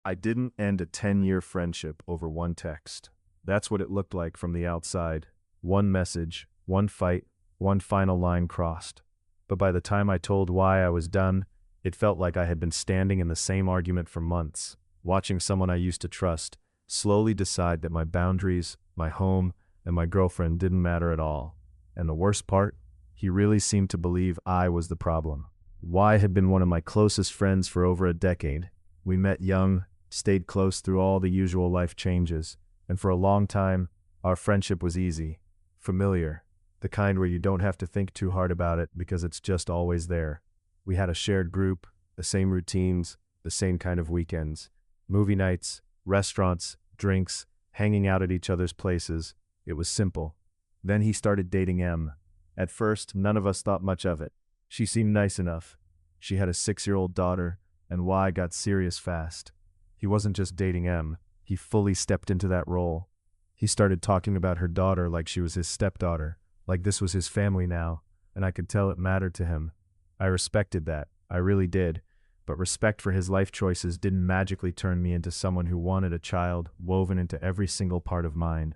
I didn't end a 10-year friendship over one text. That's what it looked like from the outside. One message, one fight, one final line crossed. But by the time I told why I was done, it felt like I had been standing in the same argument for months, watching someone I used to trust slowly decide that my boundaries, my home, and my girlfriend didn't matter at all. And the worst part? He really seemed to believe I was the problem. Y had been one of my closest friends for over a decade. We met young, stayed close through all the usual life changes, and for a long time, our friendship was easy, familiar, the kind where you don't have to think too hard about it because it's just always there. We had a shared group, the same routines, the same kind of weekends, movie nights, restaurants, drinks, hanging out at each other's places. It was simple. Then he started dating M. At first, none of us thought much of it. She seemed nice enough. She had a 6-year-old daughter, and Y got serious fast. He wasn't just dating M, he fully stepped into that role. He started talking about her daughter like she was his stepdaughter, like this was his family now, and I could tell it mattered to him. I respected that, I really did, but respect for his life choices didn't magically turn me into someone who wanted a child woven into every single part of mine.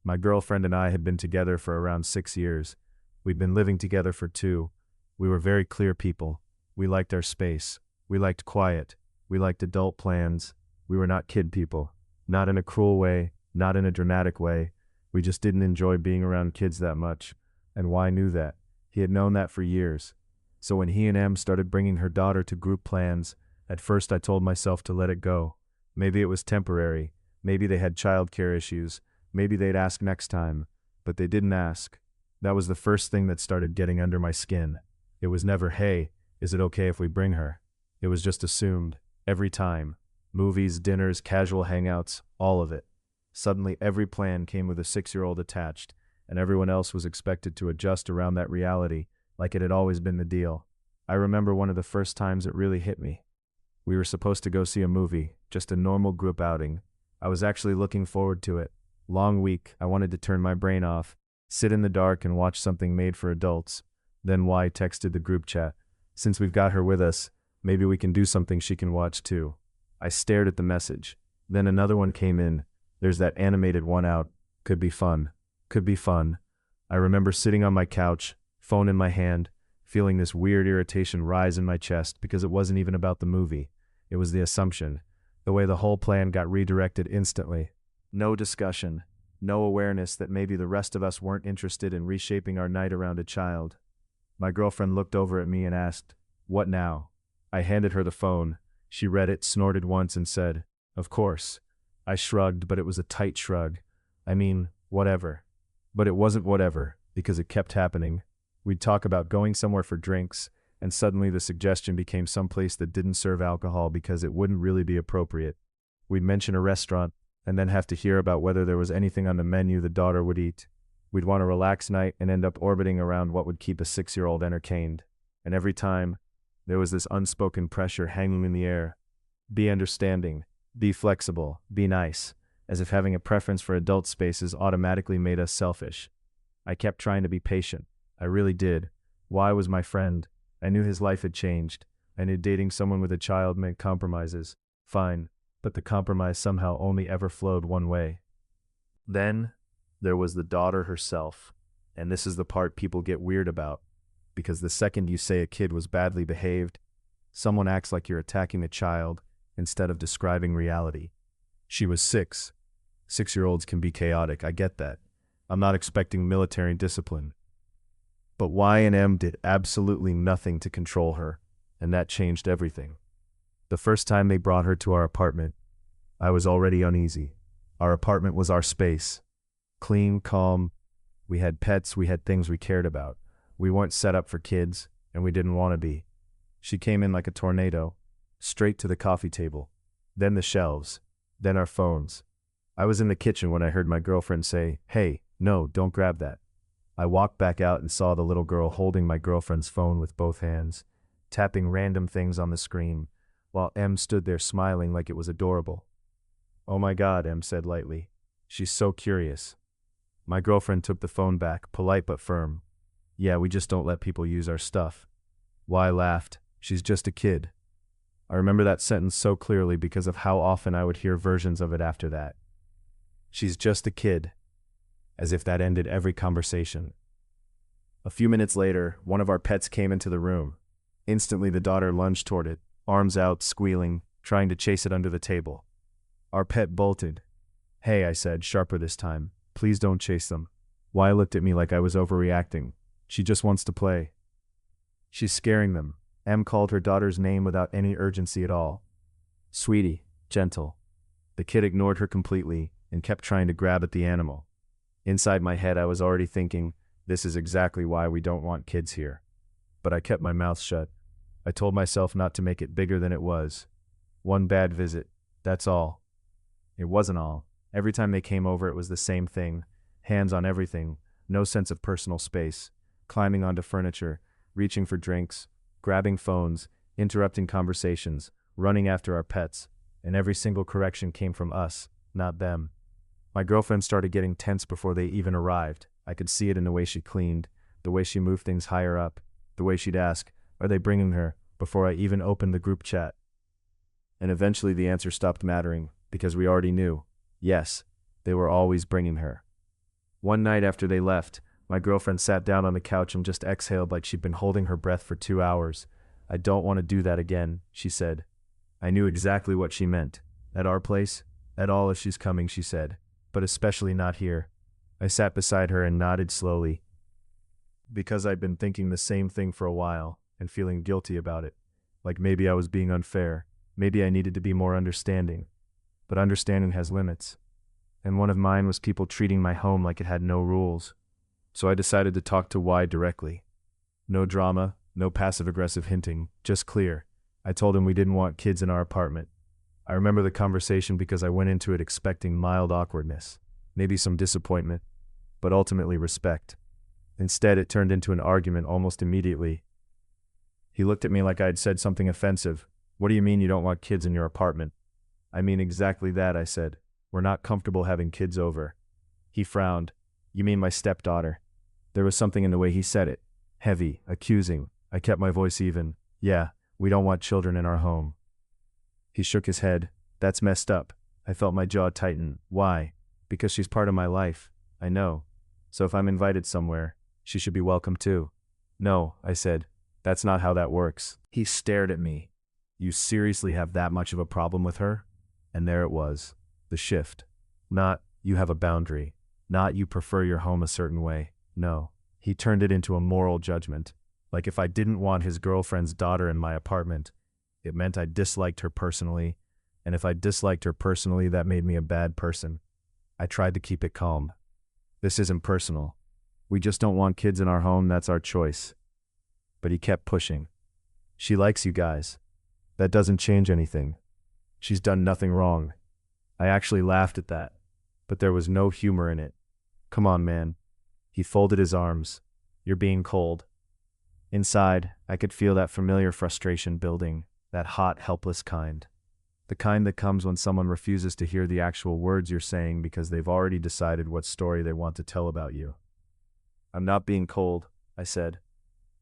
My girlfriend and I had been together for around 6 years. We'd been living together for 2. We were very clear people. We liked our space. We liked quiet. We liked adult plans. We were not kid people. Not in a cruel way, not in a dramatic way. We just didn't enjoy being around kids that much. And Y knew that. He had known that for years. So when he and M started bringing her daughter to group plans, at first I told myself to let it go. Maybe it was temporary. Maybe they had childcare issues. Maybe they'd ask next time. But they didn't ask. That was the first thing that started getting under my skin. It was never, hey, is it okay if we bring her? It was just assumed, every time. Movies, dinners, casual hangouts, all of it. Suddenly every plan came with a 6-year-old attached, and everyone else was expected to adjust around that reality, like it had always been the deal. I remember one of the first times it really hit me. We were supposed to go see a movie, just a normal group outing. I was actually looking forward to it. Long week, I wanted to turn my brain off, sit in the dark and watch something made for adults. Then Y texted the group chat. Since we've got her with us, maybe we can do something she can watch too. I stared at the message. Then another one came in. There's that animated one out. Could be fun. Could be fun. I remember sitting on my couch, phone in my hand, feeling this weird irritation rise in my chest because it wasn't even about the movie. It was the assumption. The way the whole plan got redirected instantly. No discussion. No awareness that maybe the rest of us weren't interested in reshaping our night around a child. My girlfriend looked over at me and asked, "What now?" I handed her the phone. She read it, snorted once, and said, "Of course." I shrugged, but it was a tight shrug. I mean, whatever. But it wasn't whatever, because it kept happening. We'd talk about going somewhere for drinks, and suddenly the suggestion became someplace that didn't serve alcohol because it wouldn't really be appropriate. We'd mention a restaurant, and then have to hear about whether there was anything on the menu the daughter would eat. We'd want a relaxed night and end up orbiting around what would keep a 6-year-old entertained. And every time, there was this unspoken pressure hanging in the air. Be understanding, be flexible, be nice, as if having a preference for adult spaces automatically made us selfish. I kept trying to be patient. I really did. Y was my friend. I knew his life had changed. I knew dating someone with a child meant compromises. Fine, but the compromise somehow only ever flowed one way. Then, there was the daughter herself. And this is the part people get weird about. Because the second you say a kid was badly behaved, someone acts like you're attacking a child instead of describing reality. She was 6. 6-year-olds can be chaotic, I get that. I'm not expecting military discipline. But Y and M did absolutely nothing to control her, and that changed everything. The first time they brought her to our apartment, I was already uneasy. Our apartment was our space. Clean, calm. We had pets, we had things we cared about. We weren't set up for kids, and we didn't want to be. She came in like a tornado, straight to the coffee table, then the shelves, then our phones. I was in the kitchen when I heard my girlfriend say, "Hey, no, don't grab that." I walked back out and saw the little girl holding my girlfriend's phone with both hands, tapping random things on the screen, while M stood there smiling like it was adorable. "Oh my God," M said lightly. "She's so curious." My girlfriend took the phone back, polite but firm. "Yeah, we just don't let people use our stuff." Y laughed. "She's just a kid." I remember that sentence so clearly because of how often I would hear versions of it after that. She's just a kid, as if that ended every conversation. A few minutes later, one of our pets came into the room. Instantly, the daughter lunged toward it, arms out, squealing, trying to chase it under the table. Our pet bolted. "Hey," I said, sharper this time. "Please don't chase them." Y looked at me like I was overreacting. "She just wants to play." "She's scaring them." M called her daughter's name without any urgency at all. "Sweetie, gentle." The kid ignored her completely and kept trying to grab at the animal. Inside my head, I was already thinking, this is exactly why we don't want kids here. But I kept my mouth shut. I told myself not to make it bigger than it was. One bad visit, that's all. It wasn't all. Every time they came over, it was the same thing. Hands on everything, no sense of personal space, climbing onto furniture, reaching for drinks, grabbing phones, interrupting conversations, running after our pets, and every single correction came from us, not them. My girlfriend started getting tense before they even arrived. I could see it in the way she cleaned, the way she moved things higher up, the way she'd ask, "Are they bringing her?" before I even opened the group chat. And eventually the answer stopped mattering, because we already knew. Yes, they were always bringing her. One night after they left, my girlfriend sat down on the couch and just exhaled like she'd been holding her breath for 2 hours. "I don't want to do that again," she said. I knew exactly what she meant. "At our place? At all if she's coming," she said. "But especially not here." I sat beside her and nodded slowly, because I'd been thinking the same thing for a while and feeling guilty about it. Like maybe I was being unfair. Maybe I needed to be more understanding. But understanding has limits. And one of mine was people treating my home like it had no rules. So I decided to talk to Y directly. No drama, no passive-aggressive hinting, just clear. I told him we didn't want kids in our apartment. I remember the conversation because I went into it expecting mild awkwardness, maybe some disappointment, but ultimately respect. Instead, it turned into an argument almost immediately. He looked at me like I had said something offensive. "What do you mean you don't want kids in your apartment?" "I mean exactly that," I said. "We're not comfortable having kids over." He frowned. "You mean my stepdaughter?" There was something in the way he said it. Heavy, accusing. I kept my voice even. "Yeah, we don't want children in our home." He shook his head. "That's messed up." I felt my jaw tighten. "Why?" "Because she's part of my life." "I know. So if I'm invited somewhere, she should be welcome too." "No," I said. "That's not how that works." He stared at me. "You seriously have that much of a problem with her?" And there it was. The shift. Not, "You have a boundary." Not, "You prefer your home a certain way." No. He turned it into a moral judgment. Like if I didn't want his girlfriend's daughter in my apartment, it meant I disliked her personally. And if I disliked her personally, that made me a bad person. I tried to keep it calm. "This isn't personal. We just don't want kids in our home, that's our choice." But he kept pushing. "She likes you guys. That doesn't change anything. She's done nothing wrong." I actually laughed at that, but there was no humor in it. "Come on, man." He folded his arms. "You're being cold." Inside, I could feel that familiar frustration building, that hot, helpless kind. The kind that comes when someone refuses to hear the actual words you're saying because they've already decided what story they want to tell about you. "I'm not being cold," I said.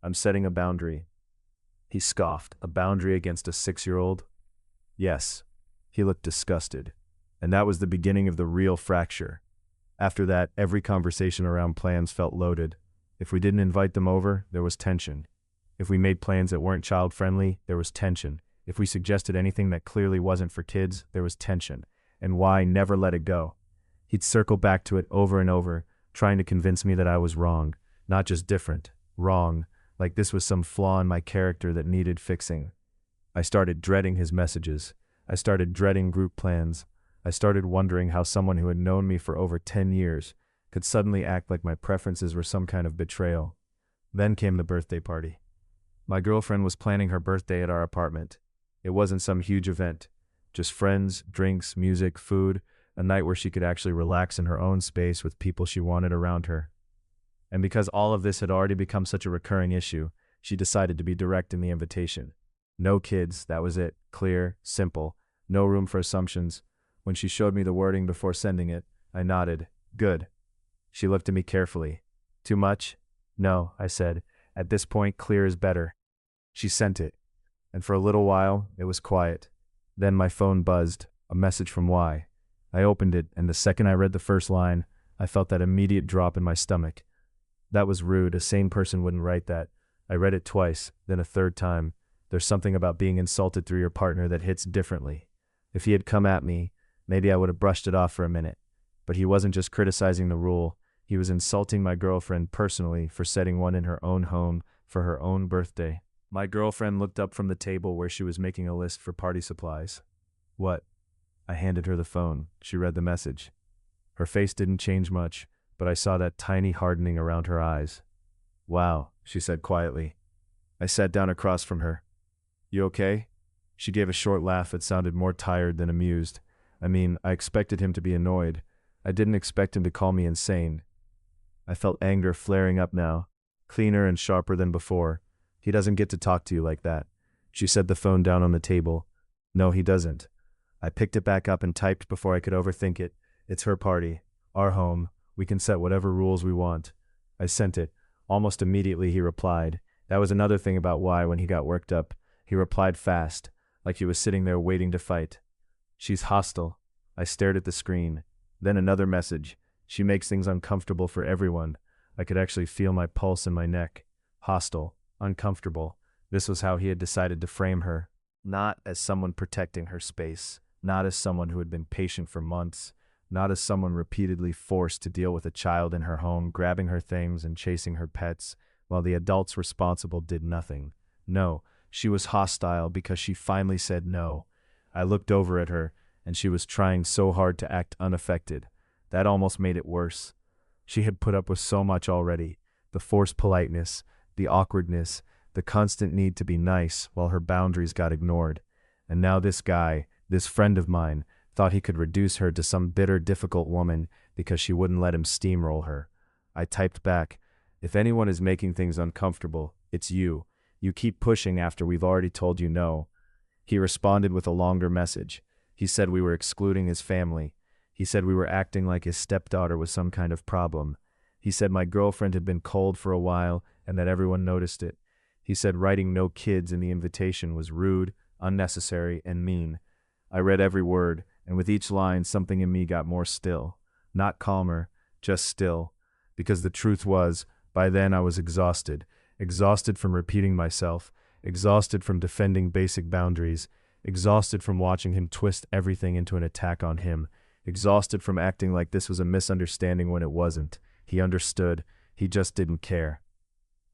"I'm setting a boundary." He scoffed. "A boundary against a 6-year-old? "Yes." He looked disgusted. And that was the beginning of the real fracture. After that, every conversation around plans felt loaded. If we didn't invite them over, there was tension. If we made plans that weren't child-friendly, there was tension. If we suggested anything that clearly wasn't for kids, there was tension. And Y never let it go. He'd circle back to it over and over, trying to convince me that I was wrong. Not just different. Wrong. Like this was some flaw in my character that needed fixing. I started dreading his messages. I started dreading group plans. I started wondering how someone who had known me for over 10 years could suddenly act like my preferences were some kind of betrayal. Then came the birthday party. My girlfriend was planning her birthday at our apartment. It wasn't some huge event. Just friends, drinks, music, food, a night where she could actually relax in her own space with people she wanted around her. And because all of this had already become such a recurring issue, she decided to be direct in the invitation. No kids, that was it. Clear, simple, no room for assumptions. When she showed me the wording before sending it, I nodded. "Good." She looked at me carefully. "Too much?" "No," I said. "At this point, clear is better." She sent it. And for a little while, it was quiet. Then my phone buzzed, a message from Y. I opened it, and the second I read the first line, I felt that immediate drop in my stomach. That was rude. A sane person wouldn't write that. I read it twice, then a third time. There's something about being insulted through your partner that hits differently. If he had come at me, maybe I would have brushed it off for a minute. But he wasn't just criticizing the rule. He was insulting my girlfriend personally for setting one in her own home for her own birthday. My girlfriend looked up from the table where she was making a list for party supplies. What? I handed her the phone. She read the message. Her face didn't change much, but I saw that tiny hardening around her eyes. Wow, she said quietly. I sat down across from her. You okay? She gave a short laugh that sounded more tired than amused. I mean, I expected him to be annoyed. I didn't expect him to call me insane. I felt anger flaring up now, cleaner and sharper than before. He doesn't get to talk to you like that. She set the phone down on the table. No, he doesn't. I picked it back up and typed before I could overthink it. It's her party, our home. We can set whatever rules we want. I sent it. Almost immediately he replied. That was another thing about why when he got worked up. He replied fast, like he was sitting there waiting to fight. She's hostile. I stared at the screen. Then another message. She makes things uncomfortable for everyone. I could actually feel my pulse in my neck. Hostile. Uncomfortable. This was how he had decided to frame her. Not as someone protecting her space. Not as someone who had been patient for months. Not as someone repeatedly forced to deal with a child in her home, grabbing her things and chasing her pets, while the adults responsible did nothing. No, she was hostile because she finally said no. I looked over at her, and she was trying so hard to act unaffected. That almost made it worse. She had put up with so much already. The forced politeness, the awkwardness, the constant need to be nice while her boundaries got ignored. And now this guy, this friend of mine, thought he could reduce her to some bitter, difficult woman because she wouldn't let him steamroll her. I typed back, if anyone is making things uncomfortable, it's you. You keep pushing after we've already told you no. He responded with a longer message. He said we were excluding his family. He said we were acting like his stepdaughter was some kind of problem. He said my girlfriend had been cold for a while and that everyone noticed it. He said writing no kids in the invitation was rude, unnecessary, and mean. I read every word, and with each line something in me got more still. Not calmer, just still. Because the truth was, by then I was exhausted. Exhausted from repeating myself. Exhausted from defending basic boundaries. Exhausted from watching him twist everything into an attack on him. Exhausted from acting like this was a misunderstanding when it wasn't. He understood. He just didn't care.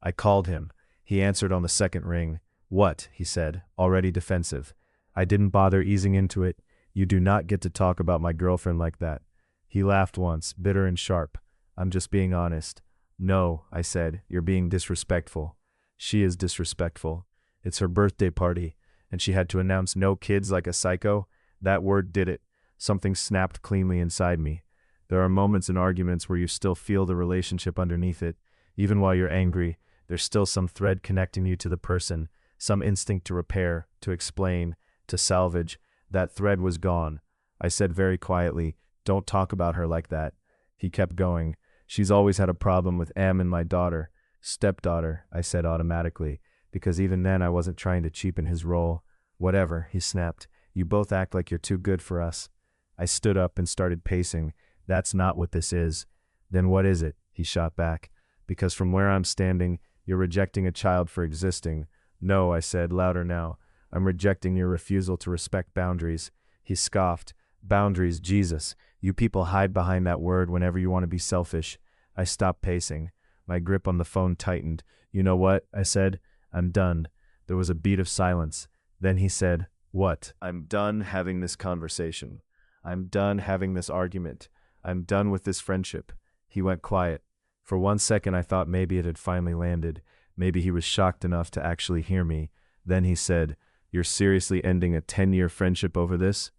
I called him. He answered on the second ring. What? He said, already defensive. I didn't bother easing into it. You do not get to talk about my girlfriend like that. He laughed once, bitter and sharp. I'm just being honest. No, I said, you're being disrespectful. She is disrespectful. It's her birthday party, and she had to announce no kids like a psycho. That word did it. Something snapped cleanly inside me. There are moments in arguments where you still feel the relationship underneath it. Even while you're angry, there's still some thread connecting you to the person, some instinct to repair, to explain, to salvage. That thread was gone. I said very quietly, don't talk about her like that. He kept going. She's always had a problem with Em and my daughter. Stepdaughter, I said automatically, because even then I wasn't trying to cheapen his role. Whatever, he snapped. You both act like you're too good for us. I stood up and started pacing. That's not what this is. Then what is it? He shot back. Because from where I'm standing, you're rejecting a child for existing. No, I said, louder now. I'm rejecting your refusal to respect boundaries. He scoffed. Boundaries, Jesus. You people hide behind that word whenever you want to be selfish. I stopped pacing. My grip on the phone tightened. You know what? I said. I'm done. There was a beat of silence. Then he said, what? I'm done having this conversation. I'm done having this argument. I'm done with this friendship. He went quiet. For 1 second I thought maybe it had finally landed. Maybe he was shocked enough to actually hear me. Then he said, you're seriously ending a 10-year friendship over this?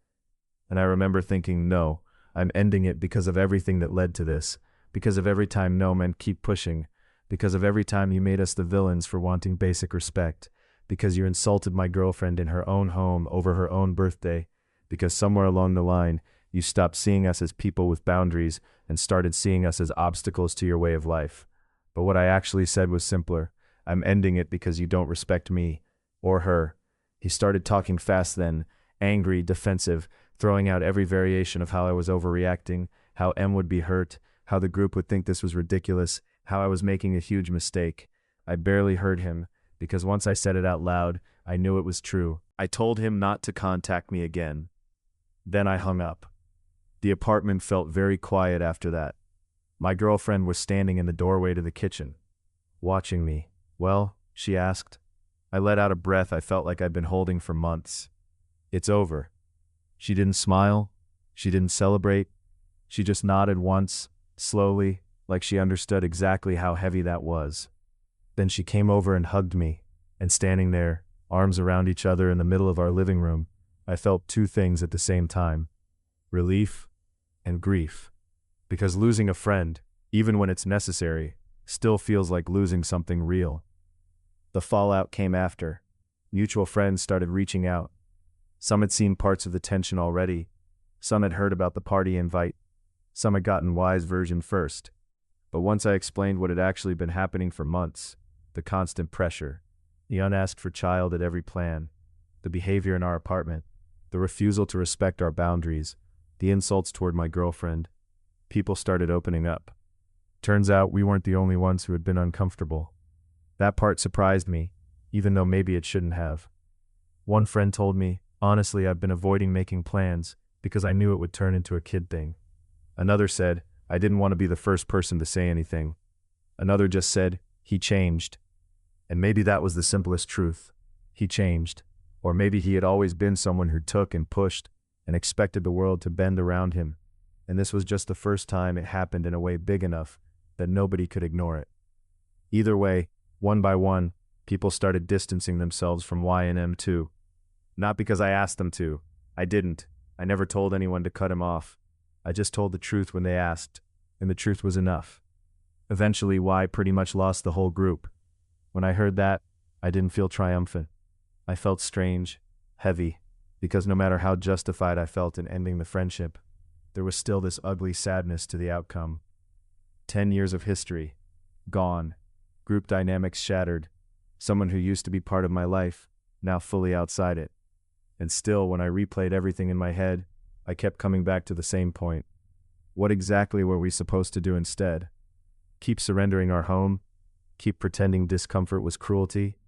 And I remember thinking, no, I'm ending it because of everything that led to this. Because of every time no men keep pushing. Because of every time you made us the villains for wanting basic respect. Because you insulted my girlfriend in her own home over her own birthday. Because somewhere along the line, you stopped seeing us as people with boundaries and started seeing us as obstacles to your way of life. But what I actually said was simpler. I'm ending it because you don't respect me. Or her. He started talking fast then, angry, defensive, throwing out every variation of how I was overreacting, how M would be hurt, how the group would think this was ridiculous, how I was making a huge mistake. I barely heard him, because once I said it out loud, I knew it was true. I told him not to contact me again. Then I hung up. The apartment felt very quiet after that. My girlfriend was standing in the doorway to the kitchen, watching me. "Well?" she asked. I let out a breath I felt like I'd been holding for months. "It's over." She didn't smile. She didn't celebrate. She just nodded once, slowly, like she understood exactly how heavy that was. Then she came over and hugged me, and standing there, arms around each other in the middle of our living room, I felt two things at the same time: relief and grief. Because losing a friend, even when it's necessary, still feels like losing something real. The fallout came after. Mutual friends started reaching out. Some had seen parts of the tension already. Some had heard about the party invite. Some had gotten Y's version first. But once I explained what had actually been happening for months, the constant pressure, the unasked for child at every plan, the behavior in our apartment, the refusal to respect our boundaries, the insults toward my girlfriend, people started opening up. Turns out we weren't the only ones who had been uncomfortable. That part surprised me, even though maybe it shouldn't have. One friend told me, "Honestly, I've been avoiding making plans because I knew it would turn into a kid thing." Another said, "I didn't want to be the first person to say anything." Another just said, "He changed." And maybe that was the simplest truth. He changed. Or maybe he had always been someone who took and pushed and expected the world to bend around him. And this was just the first time it happened in a way big enough that nobody could ignore it. Either way, one by one, people started distancing themselves from Y and M too. Not because I asked them to. I didn't. I never told anyone to cut him off. I just told the truth when they asked, and the truth was enough. Eventually, Y pretty much lost the whole group. When I heard that, I didn't feel triumphant. I felt strange, heavy, because no matter how justified I felt in ending the friendship, there was still this ugly sadness to the outcome. 10 years of history, gone. Group dynamics shattered. Someone who used to be part of my life, now fully outside it. And still, when I replayed everything in my head, I kept coming back to the same point. What exactly were we supposed to do instead? Keep surrendering our home? Keep pretending discomfort was cruelty?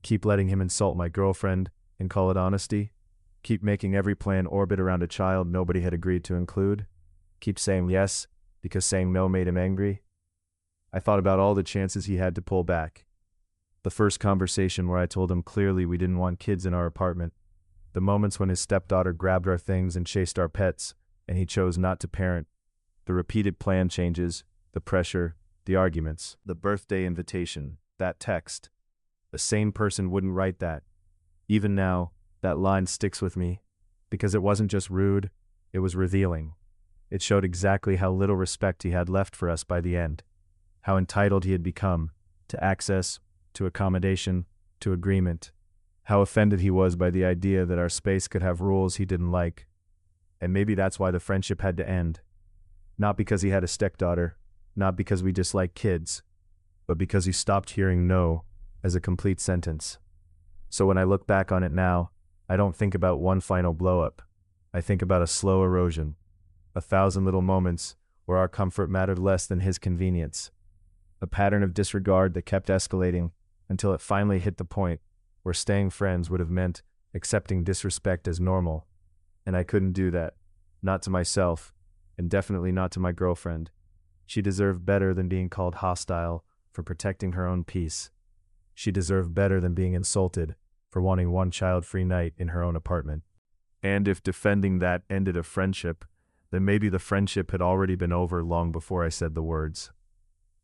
Keep letting him insult my girlfriend and call it honesty? Keep making every plan orbit around a child nobody had agreed to include? Keep saying yes because saying no made him angry? I thought about all the chances he had to pull back. The first conversation where I told him clearly we didn't want kids in our apartment. The moments when his stepdaughter grabbed our things and chased our pets, and he chose not to parent. The repeated plan changes, the pressure, the arguments, the birthday invitation, that text. A sane person wouldn't write that. Even now, that line sticks with me, because it wasn't just rude, it was revealing. It showed exactly how little respect he had left for us by the end. How entitled he had become to access, to accommodation, to agreement. How offended he was by the idea that our space could have rules he didn't like. And maybe that's why the friendship had to end. Not because he had a stepdaughter, not because we disliked kids, but because he stopped hearing no as a complete sentence. So when I look back on it now, I don't think about one final blow-up. I think about a slow erosion. 1,000 little moments where our comfort mattered less than his convenience. A pattern of disregard that kept escalating until it finally hit the point where staying friends would have meant accepting disrespect as normal. And I couldn't do that. Not to myself, and definitely not to my girlfriend. She deserved better than being called hostile for protecting her own peace. She deserved better than being insulted for wanting one child-free night in her own apartment. And if defending that ended a friendship, then maybe the friendship had already been over long before I said the words.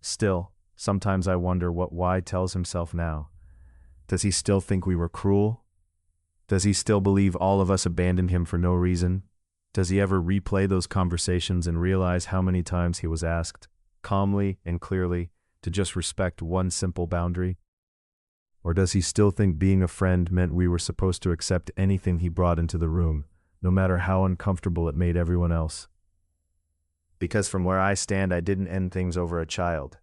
Still, sometimes I wonder what Y tells himself now. Does he still think we were cruel? Does he still believe all of us abandoned him for no reason? Does he ever replay those conversations and realize how many times he was asked, calmly and clearly, to just respect one simple boundary? Or does he still think being a friend meant we were supposed to accept anything he brought into the room, no matter how uncomfortable it made everyone else? Because from where I stand, I didn't end things over a child.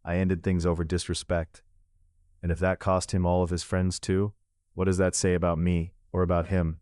I ended things over disrespect. And if that cost him all of his friends too, What does that say about me or about him?